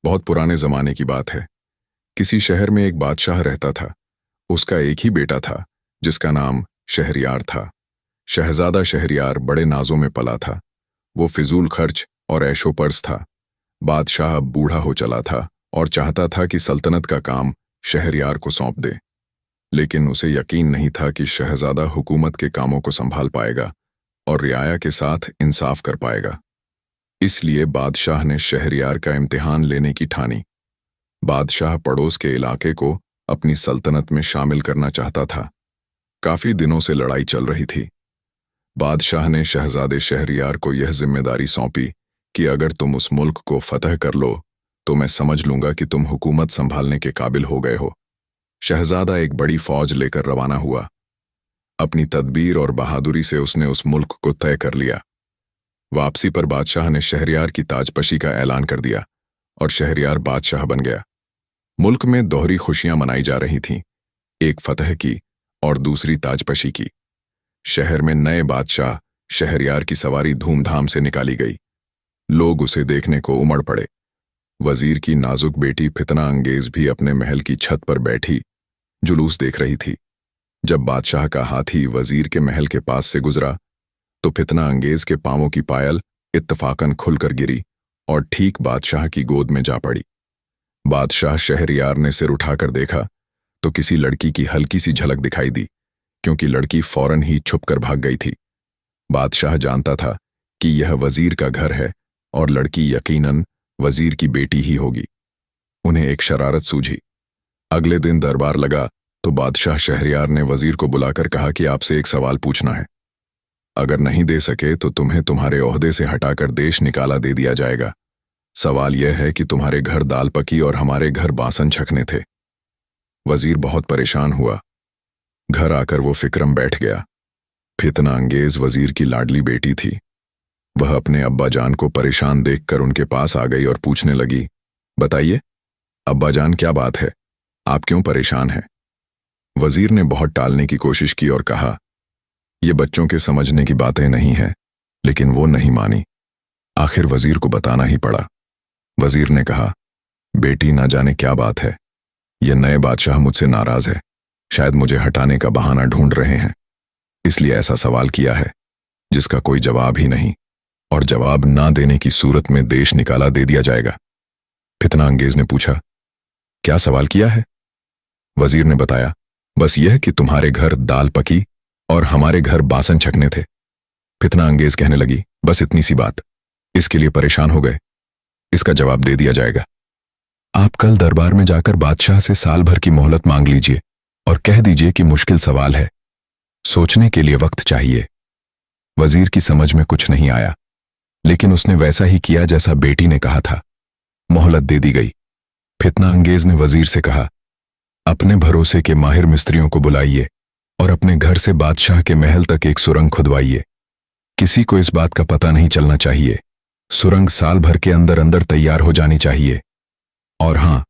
बहुत पुराने जमाने की बात है। किसी शहर में एक बादशाह रहता था। उसका एक ही बेटा था, जिसका नाम शहरयार था। शहजादा शहरयार बड़े नाजों में पला था। वो फिजूल खर्च और ऐशोपर्स था। बादशाह अब बूढ़ा हो चला था और चाहता था कि सल्तनत का काम शहरयार को सौंप दे। लेकिन उसे यकीन नहीं था कि शहजादा हुकूमत के कामों को संभाल पाएगा और रियाया के साथ इंसाफ कर पाएगा। इसलिए बादशाह ने शहरयार का इम्तिहान लेने की ठानी। बादशाह पड़ोस के इलाके को अपनी सल्तनत में शामिल करना चाहता था। काफी दिनों से लड़ाई चल रही थी। बादशाह ने शहजादे शहरयार को यह जिम्मेदारी सौंपी कि अगर तुम उस मुल्क को फतह कर लो तो मैं समझ लूंगा कि तुम हुकूमत संभालने के काबिल हो गए हो। शहजादा एक बड़ी फौज लेकर रवाना हुआ। अपनी तदबीर और बहादुरी से उसने उस मुल्क को तय कर लिया। वापसी पर बादशाह ने शहरयार की ताजपशी का ऐलान कर दिया और शहरयार बादशाह बन गया। मुल्क में दोहरी खुशियां मनाई जा रही थीं, एक फतह की और दूसरी ताजपशी की। शहर में नए बादशाह शहरयार की सवारी धूमधाम से निकाली गई। लोग उसे देखने को उमड़ पड़े। वजीर की नाजुक बेटी फितना अंगेज भी अपने महल की छत पर बैठी जुलूस देख रही थी। जब बादशाह का हाथी वजीर के महल के पास से गुजरा तो फितना अंगेज के पांवों की पायल इत्तफाकन खुलकर गिरी और ठीक बादशाह की गोद में जा पड़ी। बादशाह शहरयार ने सिर उठाकर देखा तो किसी लड़की की हल्की सी झलक दिखाई दी, क्योंकि लड़की फौरन ही छुपकर भाग गई थी। बादशाह जानता था कि यह वजीर का घर है और लड़की यकीनन वजीर की बेटी ही होगी। उन्हें एक शरारत सूझी। अगले दिन दरबार लगा तो बादशाह शहरयार ने वजीर को बुलाकर कहा कि आपसे एक सवाल पूछना है। अगर नहीं दे सके तो तुम्हें तुम्हारे ओहदे से हटाकर देश निकाला दे दिया जाएगा। सवाल यह है कि तुम्हारे घर दाल पकी और हमारे घर बासन छकने थे। वजीर बहुत परेशान हुआ। घर आकर वो फिक्रम बैठ गया। फितना अंगेज वजीर की लाडली बेटी थी। वह अपने अब्बा जान को परेशान देखकर उनके पास आ गई और पूछने लगी, बताइए अब्बा जान, क्या बात है, आप क्यों परेशान हैं? वजीर ने बहुत टालने की कोशिश की और कहा, ये बच्चों के समझने की बातें नहीं हैं। लेकिन वो नहीं मानी। आखिर वजीर को बताना ही पड़ा। वजीर ने कहा, बेटी ना जाने क्या बात है, ये नए बादशाह मुझसे नाराज है। शायद मुझे हटाने का बहाना ढूंढ रहे हैं, इसलिए ऐसा सवाल किया है जिसका कोई जवाब ही नहीं, और जवाब ना देने की सूरत में देश निकाला दे दिया जाएगा। फितना अंगेज ने पूछा, क्या सवाल किया है? वजीर ने बताया, बस यह कि तुम्हारे घर दाल पकी और हमारे घर बासन छकने थे। फितना अंगेज कहने लगी, बस इतनी सी बात, इसके लिए परेशान हो गए? इसका जवाब दे दिया जाएगा। आप कल दरबार में जाकर बादशाह से साल भर की मोहलत मांग लीजिए और कह दीजिए कि मुश्किल सवाल है, सोचने के लिए वक्त चाहिए। वजीर की समझ में कुछ नहीं आया, लेकिन उसने वैसा ही किया जैसा बेटी ने कहा था। मोहलत दे दी गई। फितना अंगेज ने वजीर से कहा, अपने भरोसे के माहिर मिस्त्रियों को बुलाइए और अपने घर से बादशाह के महल तक एक सुरंग खुदवाइए। किसी को इस बात का पता नहीं चलना चाहिए। सुरंग साल भर के अंदर अंदर तैयार हो जानी चाहिए। और हां,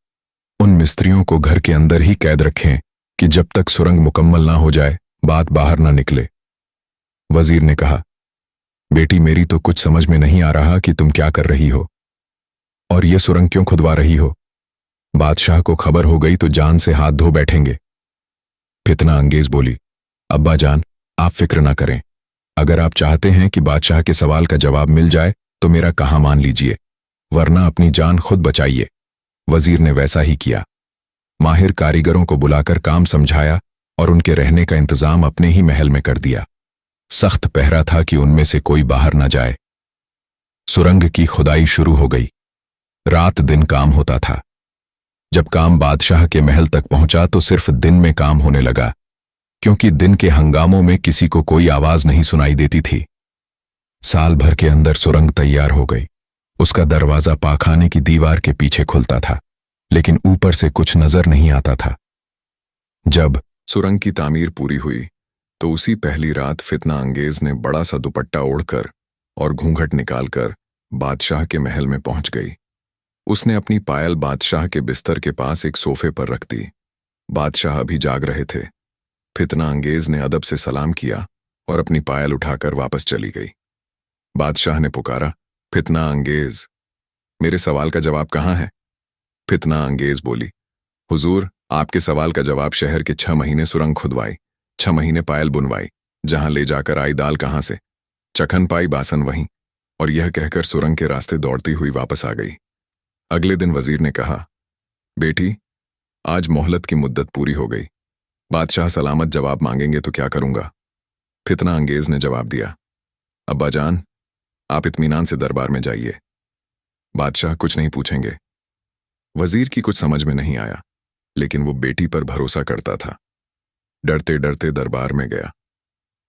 उन मिस्त्रियों को घर के अंदर ही कैद रखें कि जब तक सुरंग मुकम्मल ना हो जाए बात बाहर ना निकले। वजीर ने कहा, बेटी मेरी तो कुछ समझ में नहीं आ रहा कि तुम क्या कर रही हो और ये सुरंग क्यों खुदवा रही हो। बादशाह को खबर हो गई तो जान से हाथ धो बैठेंगे। फितना अंगेज बोली, अब्बा जान, आप फिक्र ना करें। अगर आप चाहते हैं कि बादशाह के सवाल का जवाब मिल जाए तो मेरा कहा मान लीजिए, वरना अपनी जान खुद बचाइए। वजीर ने वैसा ही किया। माहिर कारीगरों को बुलाकर काम समझाया और उनके रहने का इंतजाम अपने ही महल में कर दिया। सख्त पहरा था कि उनमें से कोई बाहर न जाए। सुरंग की खुदाई शुरू हो गई। रात दिन काम होता था। जब काम बादशाह के महल तक पहुंचा तो सिर्फ दिन में काम होने लगा, क्योंकि दिन के हंगामों में किसी को कोई आवाज नहीं सुनाई देती थी। साल भर के अंदर सुरंग तैयार हो गई। उसका दरवाजा पाखाने की दीवार के पीछे खुलता था, लेकिन ऊपर से कुछ नजर नहीं आता था। जब सुरंग की तामीर पूरी हुई तो उसी पहली रात फितना अंगेज ने बड़ा सा दुपट्टा ओढ़कर और घूंघट निकालकर बादशाह के महल में पहुंच गई। उसने अपनी पायल बादशाह के बिस्तर के पास एक सोफे पर रख दी। बादशाह अभी जाग रहे थे। फितना अंगेज ने अदब से सलाम किया और अपनी पायल उठाकर वापस चली गई। बादशाह ने पुकारा, फितना अंगेज, मेरे सवाल का जवाब कहाँ है? फितना अंगेज बोली, हुजूर, आपके सवाल का जवाब शहर के 6 महीने सुरंग खुदवाई, 6 महीने पायल बुनवाई, जहां ले जाकर आई दाल कहां से, चखन पाई बासन वहीं, और यह कहकर सुरंग के रास्ते दौड़ती हुई वापस आ गई। अगले दिन वजीर ने कहा, बेटी, आज मोहलत की मुद्दत पूरी हो गई, बादशाह सलामत जवाब मांगेंगे तो क्या करूंगा। फितना अंगेज ने जवाब दिया, अब्बा जान, आप इत्मीनान से दरबार में जाइए, बादशाह कुछ नहीं पूछेंगे। वजीर की कुछ समझ में नहीं आया, लेकिन वो बेटी पर भरोसा करता था। डरते डरते दरबार में गया।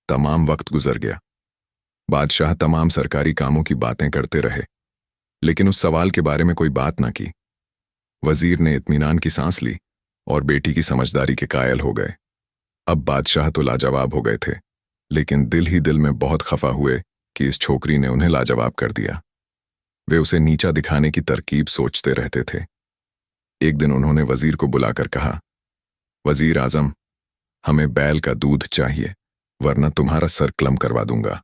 तमाम वक्त गुजर गया। बादशाह तमाम सरकारी कामों की बातें करते रहे, लेकिन उस सवाल के बारे में कोई बात ना की। वजीर ने इत्मीनान की सांस ली और बेटी की समझदारी के कायल हो गए। अब बादशाह तो लाजवाब हो गए थे, लेकिन दिल ही दिल में बहुत खफा हुए कि इस छोकरी ने उन्हें लाजवाब कर दिया। वे उसे नीचा दिखाने की तरकीब सोचते रहते थे। एक दिन उन्होंने वजीर को बुलाकर कहा, वजीर आजम, हमें बैल का दूध चाहिए, वरना तुम्हारा सर कलम करवा दूंगा।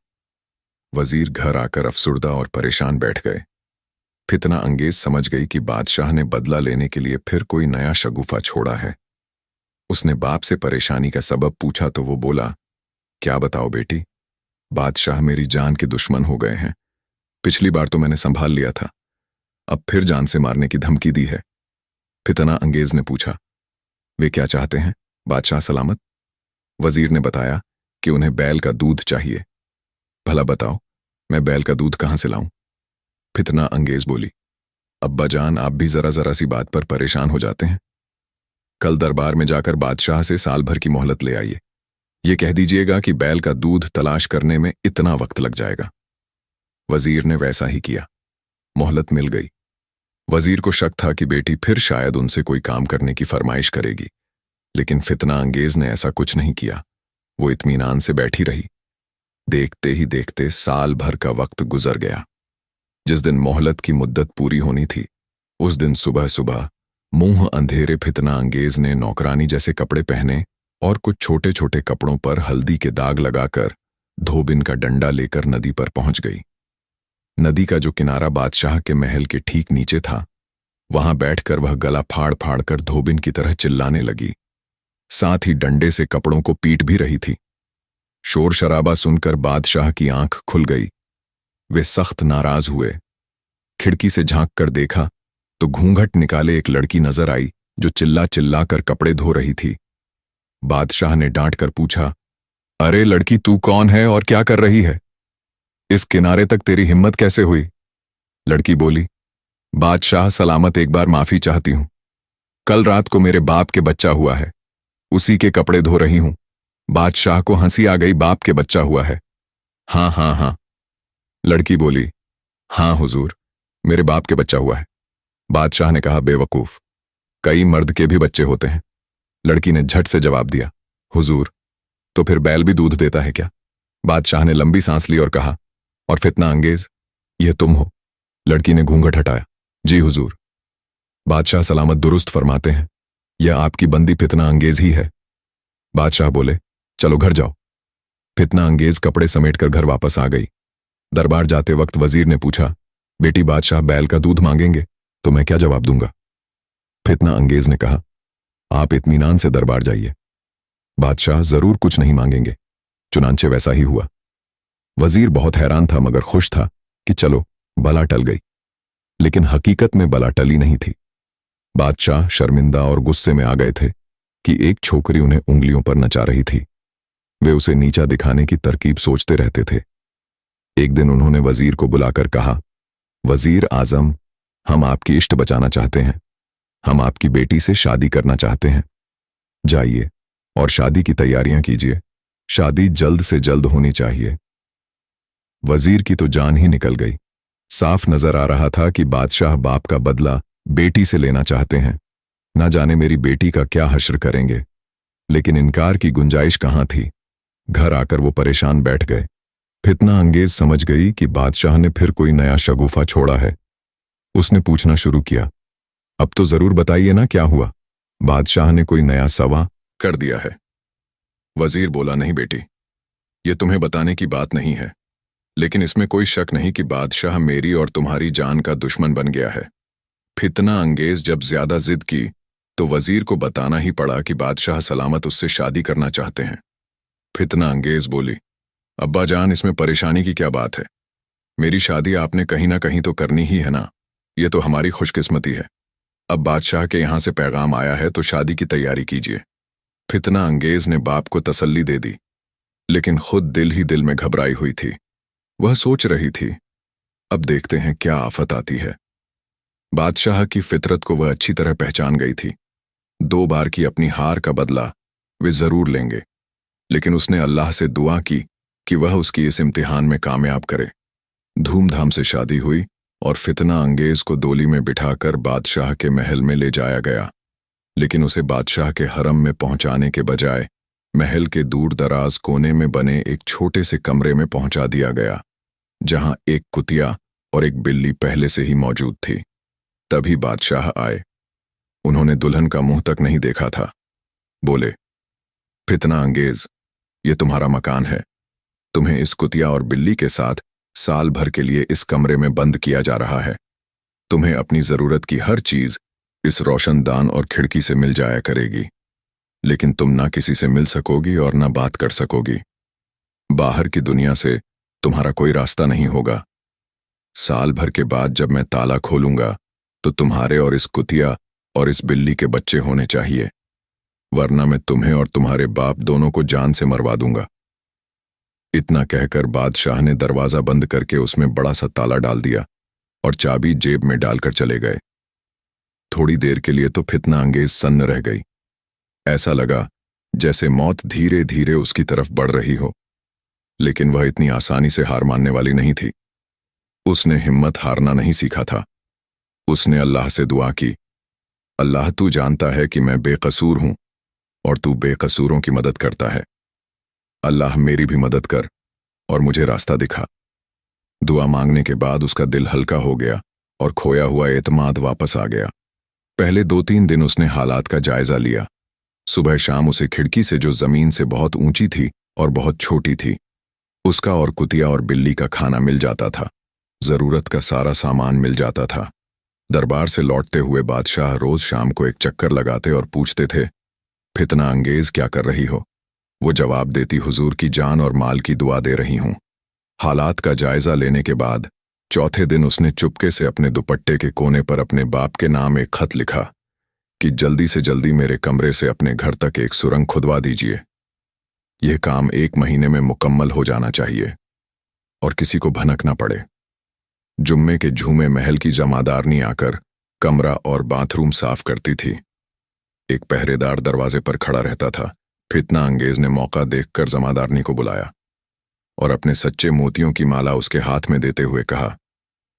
वजीर घर आकर अफसुर्दा और परेशान बैठ गए। फितना अंगेज समझ गई कि बादशाह ने बदला लेने के लिए फिर कोई नया शगुफा छोड़ा है। उसने बाप से परेशानी का सबब पूछा तो वो बोला, क्या बताओ बेटी, बादशाह मेरी जान के दुश्मन हो गए हैं। पिछली बार तो मैंने संभाल लिया था, अब फिर जान से मारने की धमकी दी है। फितना अंगेज ने पूछा, वे क्या चाहते हैं, बादशाह सलामत? वजीर ने बताया कि उन्हें बैल का दूध चाहिए। भला बताओ, मैं बैल का दूध कहां से लाऊं? फितना अंगेज बोली, अब्बा जान, आप भी जरा जरा सी बात पर परेशान हो जाते हैं। कल दरबार में जाकर बादशाह से साल भर की मोहलत ले आइए। ये कह दीजिएगा कि बैल का दूध तलाश करने में इतना वक्त लग जाएगा। वजीर ने वैसा ही किया। मोहलत मिल गई। वजीर को शक था कि बेटी फिर शायद उनसे कोई काम करने की फरमाइश करेगी, लेकिन फितना अंगेज ने ऐसा कुछ नहीं किया। वो इत्मीनान से बैठी रही। देखते ही देखते साल भर का वक्त गुजर गया। जिस दिन मोहलत की मुद्दत पूरी होनी थी, उस दिन सुबह सुबह मुंह अंधेरे फितना अंगेज ने नौकरानी जैसे कपड़े पहने और कुछ छोटे छोटे कपड़ों पर हल्दी के दाग लगाकर धोबिन का डंडा लेकर नदी पर पहुंच गई। नदी का जो किनारा बादशाह के महल के ठीक नीचे था, वहां बैठकर वह गला फाड़ फाड़ कर धोबिन की तरह चिल्लाने लगी। साथ ही डंडे से कपड़ों को पीट भी रही थी। शोर शराबा सुनकर बादशाह की आंख खुल गई। वे सख्त नाराज हुए। खिड़की से झांक कर देखा तो घूंघट निकाले एक लड़की नजर आई जो चिल्ला चिल्ला कर कपड़े धो रही थी। बादशाह ने डांट कर पूछा, अरे लड़की, तू कौन है और क्या कर रही है? इस किनारे तक तेरी हिम्मत कैसे हुई? लड़की बोली, बादशाह सलामत, एक बार माफी चाहती हूं। कल रात को मेरे बाप के बच्चा हुआ है, उसी के कपड़े धो रही हूं। बादशाह को हंसी आ गई, बाप के बच्चा हुआ है? हाँ हाँ हाँ। लड़की बोली, हाँ हुजूर, मेरे बाप के बच्चा हुआ है। बादशाह ने कहा, बेवकूफ, कई मर्द के भी बच्चे होते हैं। लड़की ने झट से जवाब दिया, हुजूर, तो फिर बैल भी दूध देता है क्या? बादशाह ने लंबी सांस ली और कहा, और फितना अंगेज, यह तुम हो? लड़की ने घूंघट हटाया, जी हुजूर। बादशाह सलामत दुरुस्त फरमाते हैं, यह आपकी बंदी फितना अंगेज ही है। बादशाह बोले, चलो घर जाओ। फितना अंगेज कपड़े समेटकर घर वापस आ गई। दरबार जाते वक्त वजीर ने पूछा, बेटी, बादशाह बैल का दूध मांगेंगे तो मैं क्या जवाब दूंगा? फितना अंगेज ने कहा, आप इत्मीनान से दरबार जाइए, बादशाह जरूर कुछ नहीं मांगेंगे। चुनांचे वैसा ही हुआ। वजीर बहुत हैरान था मगर खुश था कि चलो बला टल गई, लेकिन हकीकत में बला टली नहीं थी। बादशाह शर्मिंदा और गुस्से में आ गए थे कि एक छोकरी उन्हें उंगलियों पर नचा रही थी। वे उसे नीचा दिखाने की तरकीब सोचते रहते थे। एक दिन उन्होंने वजीर को बुलाकर कहा, वजीर आजम, हम आपकी इष्ट बचाना चाहते हैं। हम आपकी बेटी से शादी करना चाहते हैं। जाइए और शादी की तैयारियां कीजिए। शादी जल्द से जल्द होनी चाहिए। वजीर की तो जान ही निकल गई। साफ नजर आ रहा था कि बादशाह बाप का बदला बेटी से लेना चाहते हैं। ना जाने मेरी बेटी का क्या हश्र करेंगे। लेकिन इनकार की गुंजाइश कहां थी। घर आकर वो परेशान बैठ गए। फितना अंगेज समझ गई कि बादशाह ने फिर कोई नया शगुफा छोड़ा है। उसने पूछना शुरू किया, अब तो जरूर बताइए ना क्या हुआ? बादशाह ने कोई नया सवा कर दिया है। वजीर बोला, नहीं बेटी, ये तुम्हें बताने की बात नहीं है, लेकिन इसमें कोई शक नहीं कि बादशाह मेरी और तुम्हारी जान का दुश्मन बन गया है। फितना अंगेज जब ज्यादा जिद की तो वजीर को बताना ही पड़ा कि बादशाह सलामत उससे शादी करना चाहते हैं। फितना अंगेज बोली, अब्बा जान, इसमें परेशानी की क्या बात है? मेरी शादी आपने कहीं ना कहीं तो करनी ही है ना। ये तो हमारी खुशकिस्मती है। अब बादशाह के यहां से पैगाम आया है तो शादी की तैयारी कीजिए। फितना अंगेज ने बाप को तसल्ली दे दी, लेकिन खुद दिल ही दिल में घबराई हुई थी। वह सोच रही थी, अब देखते हैं क्या आफत आती है। बादशाह की फितरत को वह अच्छी तरह पहचान गई थी। 2 बार की अपनी हार का बदला वे जरूर लेंगे, लेकिन उसने अल्लाह से दुआ की कि वह उसकी इस इम्तिहान में कामयाब करे। धूमधाम से शादी हुई और फितना अंगेज को डोली में बिठाकर बादशाह के महल में ले जाया गया, लेकिन उसे बादशाह के हरम में पहुंचाने के बजाय महल के दूर दराज कोने में बने एक छोटे से कमरे में पहुंचा दिया गया, जहां एक कुतिया और एक बिल्ली पहले से ही मौजूद थी। तभी बादशाह आए। उन्होंने दुल्हन का मुंह तक नहीं देखा था। बोले, फितना अंगेज, ये तुम्हारा मकान है। तुम्हें इस कुतिया और बिल्ली के साथ साल भर के लिए इस कमरे में बंद किया जा रहा है। तुम्हें अपनी जरूरत की हर चीज इस रोशनदान और खिड़की से मिल जाया करेगी, लेकिन तुम ना किसी से मिल सकोगी और ना बात कर सकोगी। बाहर की दुनिया से तुम्हारा कोई रास्ता नहीं होगा। साल भर के बाद जब मैं ताला खोलूंगा तो तुम्हारे और इस कुतिया और इस बिल्ली के बच्चे होने चाहिए, वरना मैं तुम्हें और तुम्हारे बाप दोनों को जान से मरवा दूंगा। इतना कहकर बादशाह ने दरवाजा बंद करके उसमें बड़ा सा ताला डाल दिया और चाबी जेब में डालकर चले गए। थोड़ी देर के लिए तो फितना अंगेज सन्न रह गई। ऐसा लगा जैसे मौत धीरे धीरे उसकी तरफ बढ़ रही हो, लेकिन वह इतनी आसानी से हार मानने वाली नहीं थी। उसने हिम्मत हारना नहीं सीखा था। उसने अल्लाह से दुआ की, अल्लाह, तू जानता है कि मैं बेकसूर हूं और तू बेकसूरों की मदद करता है। अल्लाह, मेरी भी मदद कर और मुझे रास्ता दिखा। दुआ मांगने के बाद उसका दिल हल्का हो गया और खोया हुआ एतमाद वापस आ गया। पहले 2-3 दिन उसने हालात का जायजा लिया। सुबह शाम उसे खिड़की से, जो जमीन से बहुत ऊंची थी और बहुत छोटी थी, उसका और कुतिया और बिल्ली का खाना मिल जाता था। जरूरत का सारा सामान मिल जाता था। दरबार से लौटते हुए बादशाह रोज शाम को एक चक्कर लगाते और पूछते थे, फितना अंगेज, क्या कर रही हो? वो जवाब देती, हुजूर की जान और माल की दुआ दे रही हूं। हालात का जायजा लेने के बाद चौथे दिन उसने चुपके से अपने दुपट्टे के कोने पर अपने बाप के नाम एक खत लिखा कि जल्दी से जल्दी मेरे कमरे से अपने घर तक एक सुरंग खुदवा दीजिए। यह काम 1 महीने में मुकम्मल हो जाना चाहिए और किसी को भनक ना पड़े। जुम्मे के झूमे महल की जमादारनी आकर कमरा और बाथरूम साफ करती थी। एक पहरेदार दरवाजे पर खड़ा रहता था। फितना अंगेज ने मौका देखकर जमादारनी को बुलाया और अपने सच्चे मोतियों की माला उसके हाथ में देते हुए कहा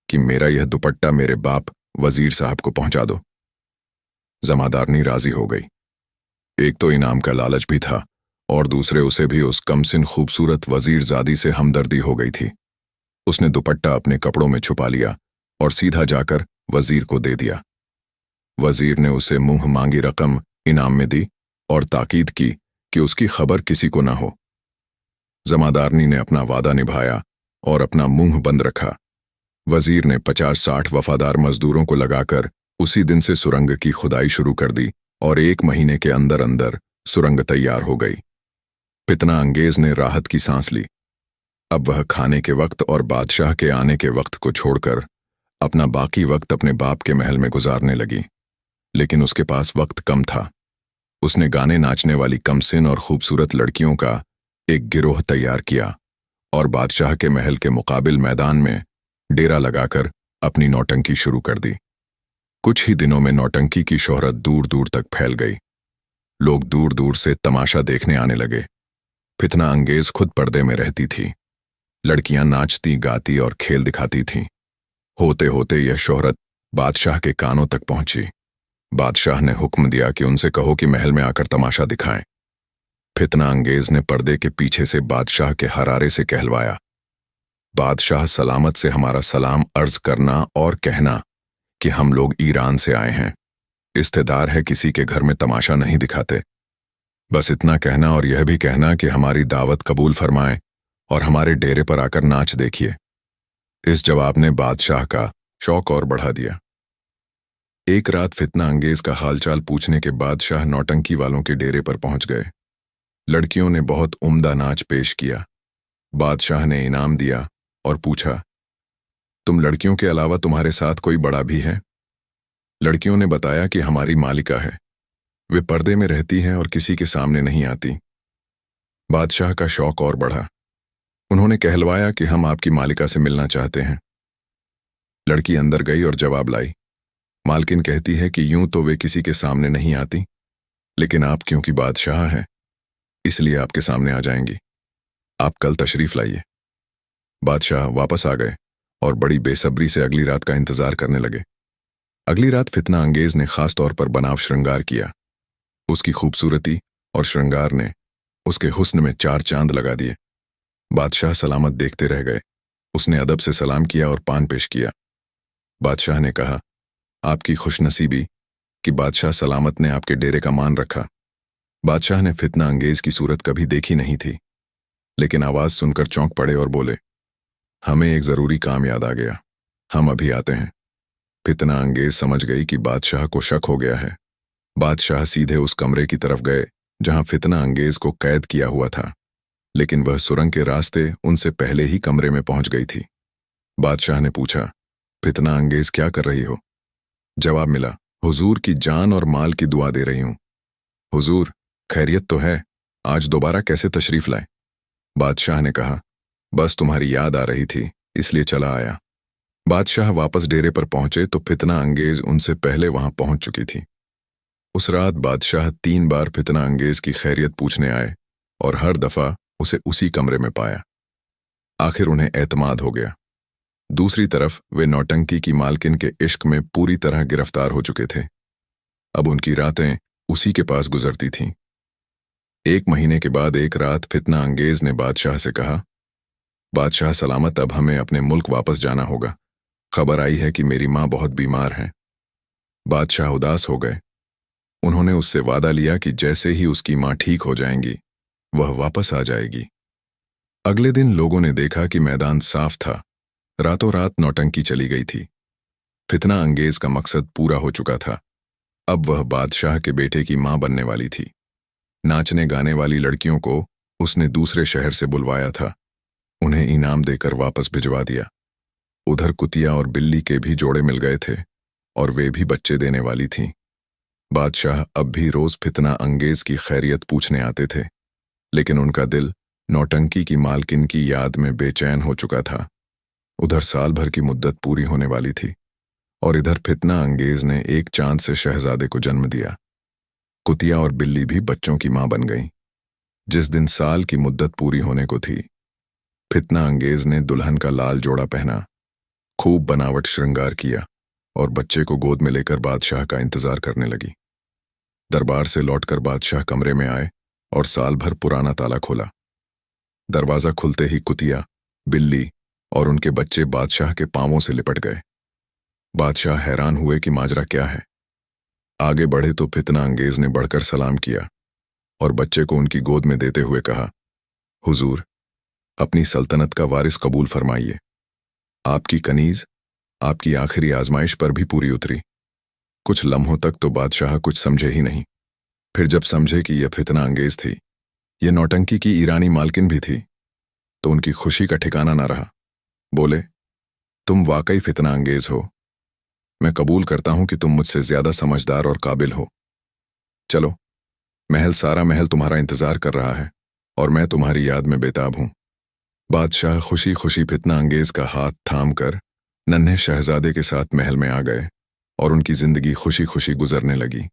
कि मेरा यह दुपट्टा मेरे बाप वजीर साहब को पहुंचा दो। जमादारनी राजी हो गई। एक तो इनाम का लालच भी था और दूसरे उसे भी उस कमसिन खूबसूरत वजीरजादी से हमदर्दी हो गई थी। उसने दुपट्टा अपने कपड़ों में छुपा लिया और सीधा जाकर वजीर को दे दिया। वजीर ने उसे मुंह मांगी रकम इनाम में दी और ताकीद की कि उसकी खबर किसी को ना हो। जमादारनी ने अपना वादा निभाया और अपना मुंह बंद रखा। वजीर ने 50-60 वफादार मजदूरों को लगाकर उसी दिन से सुरंग की खुदाई शुरू कर दी और 1 महीने के अंदर अंदर सुरंग तैयार हो गई। फितना अंगेज ने राहत की सांस ली। अब वह खाने के वक्त और बादशाह के आने के वक्त को छोड़कर अपना बाकी वक्त अपने बाप के महल में गुजारने लगी। लेकिन उसके पास वक्त कम था। उसने गाने नाचने वाली कमसिन और खूबसूरत लड़कियों का एक गिरोह तैयार किया और बादशाह के महल के मुकाबिल मैदान में डेरा लगाकर अपनी नौटंकी शुरू कर दी। कुछ ही दिनों में नौटंकी की शोहरत दूर दूर तक फैल गई। लोग दूर दूर से तमाशा देखने आने लगे। फितना अंगेज खुद पर्दे में रहती थी। लड़कियां नाचती, गाती और खेल दिखाती थीं। होते होते यह शोहरत बादशाह के कानों तक पहुंची। बादशाह ने हुक्म दिया कि उनसे कहो कि महल में आकर तमाशा दिखाएं। फितना अंगेज ने पर्दे के पीछे से बादशाह के हरारे से कहलवाया, बादशाह सलामत से हमारा सलाम अर्ज करना और कहना कि हम लोग ईरान से आए हैं। इस्तेदार है किसी के घर में तमाशा नहीं दिखाते। बस इतना कहना और यह भी कहना कि हमारी दावत कबूल फरमाएं और हमारे डेरे पर आकर नाच देखिए। इस जवाब ने बादशाह का शौक और बढ़ा दिया। एक रात फितना अंगेज का हालचाल पूछने के बाद शाह नौटंकी वालों के डेरे पर पहुंच गए। लड़कियों ने बहुत उम्दा नाच पेश किया। बादशाह ने इनाम दिया और पूछा, तुम लड़कियों के अलावा तुम्हारे साथ कोई बड़ा भी है? लड़कियों ने बताया कि हमारी मालिका है, वे पर्दे में रहती हैं और किसी के सामने नहीं आती। बादशाह का शौक और बढ़ा। उन्होंने कहलवाया कि हम आपकी मालिका से मिलना चाहते हैं। लड़की अंदर गई और जवाब लाई। मालकिन कहती है कि यूं तो वे किसी के सामने नहीं आती, लेकिन आप क्योंकि बादशाह हैं, इसलिए आपके सामने आ जाएंगी। आप कल तशरीफ लाइए। बादशाह वापस आ गए और बड़ी बेसब्री से अगली रात का इंतजार करने लगे। अगली रात फितना अंगेज ने खास तौर पर बनाव श्रृंगार किया। उसकी खूबसूरती और श्रृंगार ने उसके हुस्न में 4 चांद लगा दिए। बादशाह सलामत देखते रह गए। उसने अदब से सलाम किया और पान पेश किया। बादशाह ने कहा, आपकी खुशनसीबी कि बादशाह सलामत ने आपके डेरे का मान रखा। बादशाह ने फितना अंगेज की सूरत कभी देखी नहीं थी, लेकिन आवाज सुनकर चौंक पड़े और बोले, हमें एक जरूरी काम याद आ गया, हम अभी आते हैं। फितना अंगेज समझ गई कि बादशाह को शक हो गया है। बादशाह सीधे उस कमरे की तरफ गए जहां फितना अंगेज को कैद किया हुआ था, लेकिन वह सुरंग के रास्ते उनसे पहले ही कमरे में पहुंच गई थी। बादशाह ने पूछा, फितना अंगेज क्या कर रही हो? जवाब मिला, हुजूर की जान और माल की दुआ दे रही हूं। हुजूर, खैरियत तो है, आज दोबारा कैसे तशरीफ लाए? बादशाह ने कहा, बस तुम्हारी याद आ रही थी, इसलिए चला आया। बादशाह वापस डेरे पर पहुंचे तो फितना अंगेज उनसे पहले वहां पहुंच चुकी थी। उस रात बादशाह 3 बार फितना अंगेज की खैरियत पूछने आए और हर दफा उसे उसी कमरे में पाया। आखिर उन्हें एतमाद हो गया। दूसरी तरफ वे नौटंकी की मालकिन के इश्क में पूरी तरह गिरफ्तार हो चुके थे। अब उनकी रातें उसी के पास गुजरती थीं। 1 महीने के बाद एक रात फितना अंगेज ने बादशाह से कहा, बादशाह सलामत, अब हमें अपने मुल्क वापस जाना होगा। खबर आई है कि मेरी माँ बहुत बीमार है। बादशाह उदास हो गए। उन्होंने उससे वादा लिया कि जैसे ही उसकी माँ ठीक हो जाएंगी, वह वापस आ जाएगी। अगले दिन लोगों ने देखा कि मैदान साफ था। रातों रात नौटंकी चली गई थी। फितना अंगेज का मकसद पूरा हो चुका था। अब वह बादशाह के बेटे की मां बनने वाली थी। नाचने गाने वाली लड़कियों को उसने दूसरे शहर से बुलवाया था। उन्हें इनाम देकर वापस भिजवा दिया। उधर कुतिया और बिल्ली के भी जोड़े मिल गए थे और वे भी बच्चे देने वाली थीं। बादशाह अब भी रोज फितना अंगेज की खैरियत पूछने आते थे, लेकिन उनका दिल नौटंकी की मालकिन की याद में बेचैन हो चुका था। उधर साल भर की मुद्दत पूरी होने वाली थी और इधर फितना अंगेज ने एक चांद से शहजादे को जन्म दिया। कुतिया और बिल्ली भी बच्चों की मां बन गईं। जिस दिन साल की मुद्दत पूरी होने को थी, फितना अंगेज ने दुल्हन का लाल जोड़ा पहना, खूब बनावट श्रृंगार किया और बच्चे को गोद में लेकर बादशाह का इंतजार करने लगी। दरबार से लौटकर बादशाह कमरे में आए और साल भर पुराना ताला खोला। दरवाजा खुलते ही कुतिया, बिल्ली और उनके बच्चे बादशाह के पांवों से लिपट गए। बादशाह हैरान हुए कि माजरा क्या है। आगे बढ़े तो फितना अंगेज ने बढ़कर सलाम किया और बच्चे को उनकी गोद में देते हुए कहा, हुजूर, अपनी सल्तनत का वारिस कबूल फरमाइए। आपकी कनीज आपकी आखिरी आजमाइश पर भी पूरी उतरी। कुछ लम्हों तक तो बादशाह कुछ समझे ही नहीं। फिर जब समझे कि यह फितना अंगेज थी, यह नौटंकी की ईरानी मालकिन भी थी, तो उनकी खुशी का ठिकाना न रहा। बोले, तुम वाकई फितना अंगेज हो। मैं कबूल करता हूं कि तुम मुझसे ज्यादा समझदार और काबिल हो। चलो, सारा महल तुम्हारा इंतजार कर रहा है और मैं तुम्हारी याद में बेताब हूं। बादशाह खुशी खुशी फितना अंगेज का हाथ थाम कर नन्हे शहजादे के साथ महल में आ गए और उनकी जिंदगी खुशी खुशी गुजरने लगी।